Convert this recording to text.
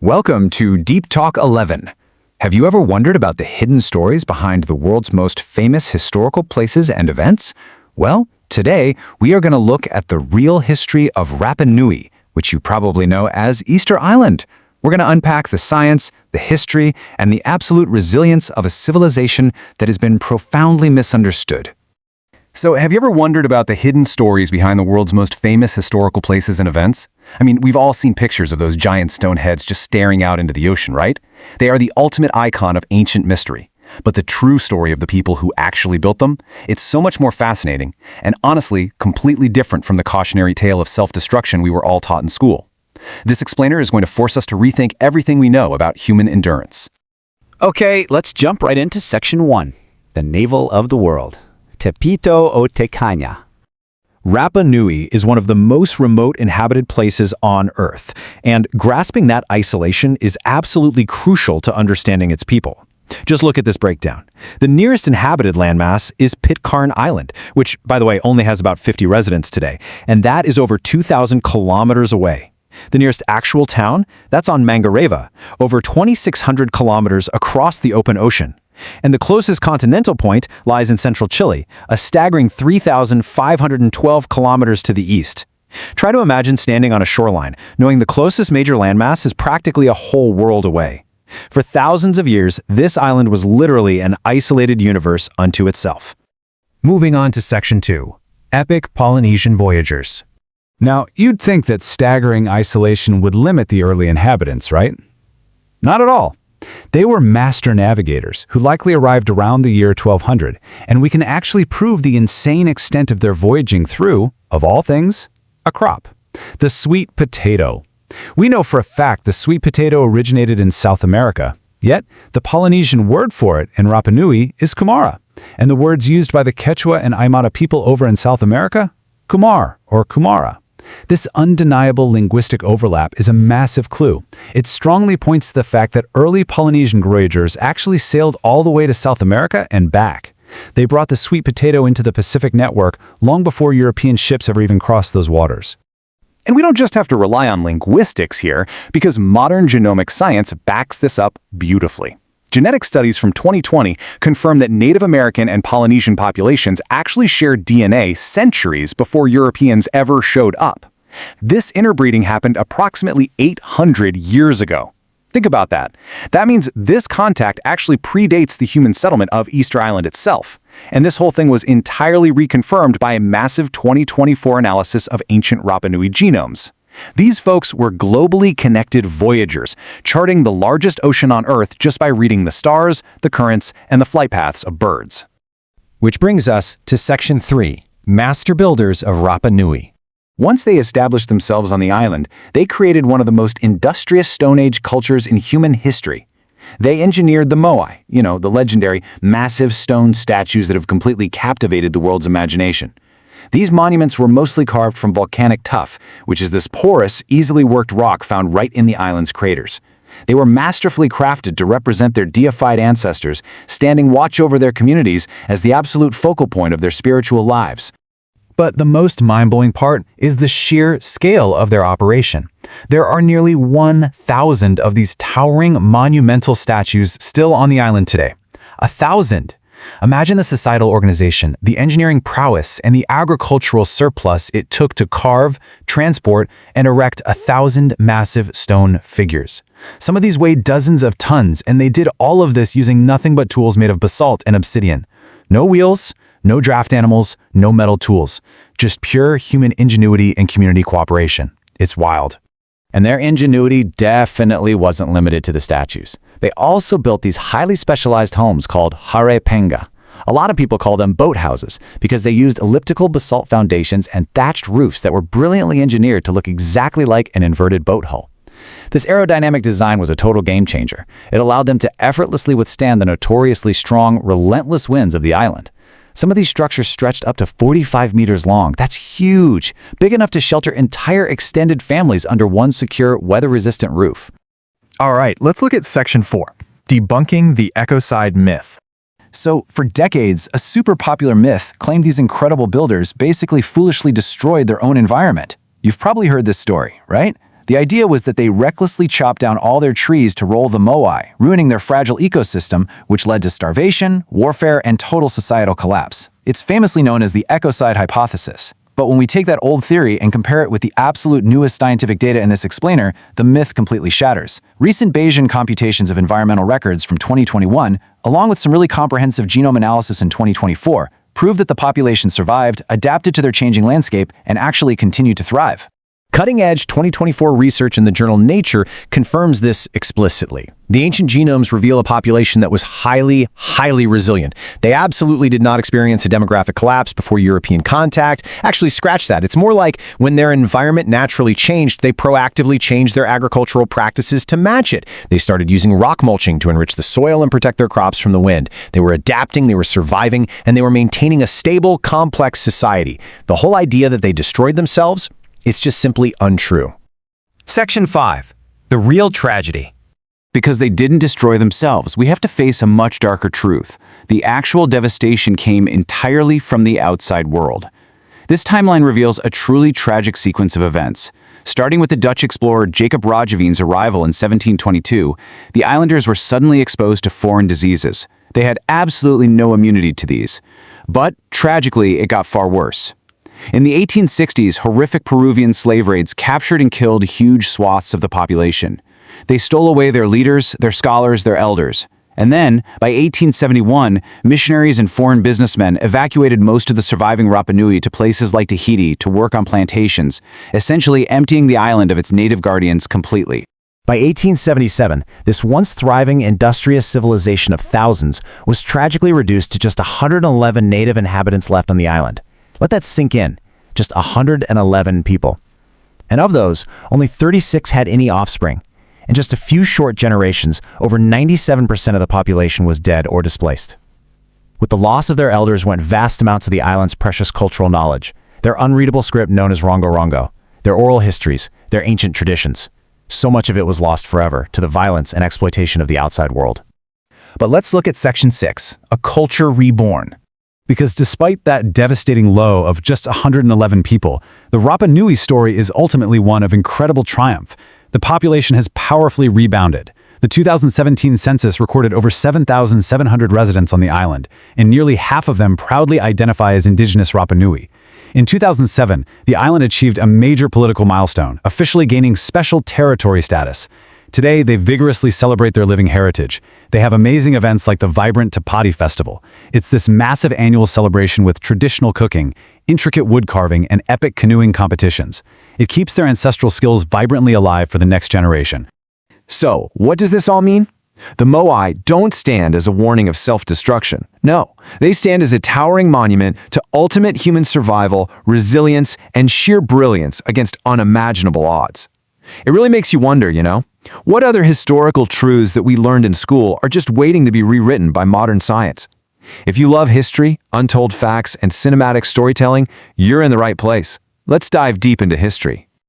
Welcome to Deep Talk 11. Have you ever wondered about the hidden stories behind the world's most famous historical places and events? Well, today we are going to look at the real history of Rapa Nui, which you probably know as Easter Island. We're going to unpack the science, the history, and the absolute resilience of a civilization that has been profoundly misunderstood. So, have you ever wondered about the hidden stories behind the world's most famous historical places and events? I mean, we've all seen pictures of those giant stone heads just staring out into the ocean, right? They are the ultimate icon of ancient mystery. But the true story of the people who actually built them, it's so much more fascinating, and honestly, completely different from the cautionary tale of self-destruction we were all taught in school. This explainer is going to force us to rethink everything we know about human endurance. Okay, let's jump right into Section 1, the navel of the world. Tepito o Tecaña. Rapa Nui is one of the most remote inhabited places on Earth, and grasping that isolation is absolutely crucial to understanding its people. Just look at this breakdown. The nearest inhabited landmass is Pitcairn Island, which, by the way, only has about 50 residents today, and that is over 2,000 kilometers away. The nearest actual town, that's on Mangareva, over 2,600 kilometers across the open ocean. And the closest continental point lies in central Chile, a staggering 3,512 kilometers to the east. Try to imagine standing on a shoreline, knowing the closest major landmass is practically a whole world away. For thousands of years, this island was literally an isolated universe unto itself. Moving on to Section 2, Epic Polynesian Voyagers. Now, you'd think that staggering isolation would limit the early inhabitants, right? Not at all. They were master navigators who likely arrived around the year 1200, and we can actually prove the insane extent of their voyaging through, of all things, a crop. The sweet potato. We know for a fact the sweet potato originated in South America, yet the Polynesian word for it in Rapa Nui is kumara, and the words used by the Quechua and Aymara people over in South America, kumar or kumara. This undeniable linguistic overlap is a massive clue. It strongly points to the fact that early Polynesian voyagers actually sailed all the way to South America and back. They brought the sweet potato into the Pacific network long before European ships ever even crossed those waters. And we don't just have to rely on linguistics here, because modern genomic science backs this up beautifully. Genetic studies from 2020 confirm that Native American and Polynesian populations actually shared DNA centuries before Europeans ever showed up. This interbreeding happened approximately 800 years ago. Think about that. That means this contact actually predates the human settlement of Easter Island itself. And this whole thing was entirely reconfirmed by a massive 2024 analysis of ancient Rapa Nui genomes. These folks were globally connected voyagers, charting the largest ocean on Earth just by reading the stars, the currents, and the flight paths of birds. Which brings us to Section 3, Master Builders of Rapa Nui. Once they established themselves on the island, they created one of the most industrious Stone Age cultures in human history. They engineered the Moai, the legendary massive stone statues that have completely captivated the world's imagination. These monuments were mostly carved from volcanic tuff, which is this porous, easily worked rock found right in the island's craters. They were masterfully crafted to represent their deified ancestors, standing watch over their communities as the absolute focal point of their spiritual lives. But the most mind-blowing part is the sheer scale of their operation. There are nearly 1,000 of these towering, monumental statues still on the island today. 1,000! Imagine the societal organization, the engineering prowess, and the agricultural surplus it took to carve, transport, and erect 1,000 massive stone figures. Some of these weighed dozens of tons, and they did all of this using nothing but tools made of basalt and obsidian. No wheels, no draft animals, no metal tools. Just pure human ingenuity and community cooperation. It's wild. And their ingenuity definitely wasn't limited to the statues. They also built these highly specialized homes called hare penga. A lot of people call them boathouses because they used elliptical basalt foundations and thatched roofs that were brilliantly engineered to look exactly like an inverted boat hull. This aerodynamic design was a total game changer. It allowed them to effortlessly withstand the notoriously strong, relentless winds of the island. Some of these structures stretched up to 45 meters long. That's huge, big enough to shelter entire extended families under one secure, weather-resistant roof. All right, let's look at Section 4, Debunking the Ecocide Myth. So, for decades, a super popular myth claimed these incredible builders basically foolishly destroyed their own environment. You've probably heard this story, right? The idea was that they recklessly chopped down all their trees to roll the Moai, ruining their fragile ecosystem, which led to starvation, warfare, and total societal collapse. It's famously known as the ecocide hypothesis. But when we take that old theory and compare it with the absolute newest scientific data in this explainer, the myth completely shatters. Recent Bayesian computations of environmental records from 2021, along with some really comprehensive genome analysis in 2024, prove that the population survived, adapted to their changing landscape, and actually continued to thrive. Cutting-edge 2024 research in the journal Nature confirms this explicitly. The ancient genomes reveal a population that was highly resilient. They absolutely did not experience a demographic collapse before European contact. Actually, scratch that. It's more like when their environment naturally changed, they proactively changed their agricultural practices to match it. They started using rock mulching to enrich the soil and protect their crops from the wind. They were adapting, they were surviving, and they were maintaining a stable, complex society. The whole idea that they destroyed themselves, it's just simply untrue. Section 5. The real tragedy. Because they didn't destroy themselves, we have to face a much darker truth. The actual devastation came entirely from the outside world. This timeline reveals a truly tragic sequence of events. Starting with the Dutch explorer Jacob Roggevien's arrival in 1722, the islanders were suddenly exposed to foreign diseases. They had absolutely no immunity to these. But, tragically, it got far worse. In the 1860s, horrific Peruvian slave raids captured and killed huge swaths of the population. They stole away their leaders, their scholars, their elders. And then, by 1871, missionaries and foreign businessmen evacuated most of the surviving Rapa Nui to places like Tahiti to work on plantations, essentially emptying the island of its native guardians completely. By 1877, this once thriving industrious civilization of thousands was tragically reduced to just 111 native inhabitants left on the island. Let that sink in. Just 111 people. And of those, only 36 had any offspring. In just a few short generations, over 97% of the population was dead or displaced. With the loss of their elders went vast amounts of the island's precious cultural knowledge, their unreadable script known as Rongo Rongo, their oral histories, their ancient traditions. So much of it was lost forever to the violence and exploitation of the outside world. But let's look at Section 6, a culture reborn. Because despite that devastating low of just 111 people, the Rapa Nui story is ultimately one of incredible triumph. The population has powerfully rebounded. The 2017 census recorded over 7,700 residents on the island, and nearly half of them proudly identify as indigenous Rapa Nui. In 2007, the island achieved a major political milestone, officially gaining special territory status. Today, they vigorously celebrate their living heritage. They have amazing events like the vibrant Tapati Festival. It's this massive annual celebration with traditional cooking, intricate wood carving, and epic canoeing competitions. It keeps their ancestral skills vibrantly alive for the next generation. So, what does this all mean? The Moai don't stand as a warning of self-destruction. No, they stand as a towering monument to ultimate human survival, resilience, and sheer brilliance against unimaginable odds. It really makes you wonder, what other historical truths that we learned in school are just waiting to be rewritten by modern science? If you love history, untold facts, and cinematic storytelling, you're in the right place. Let's dive deep into history.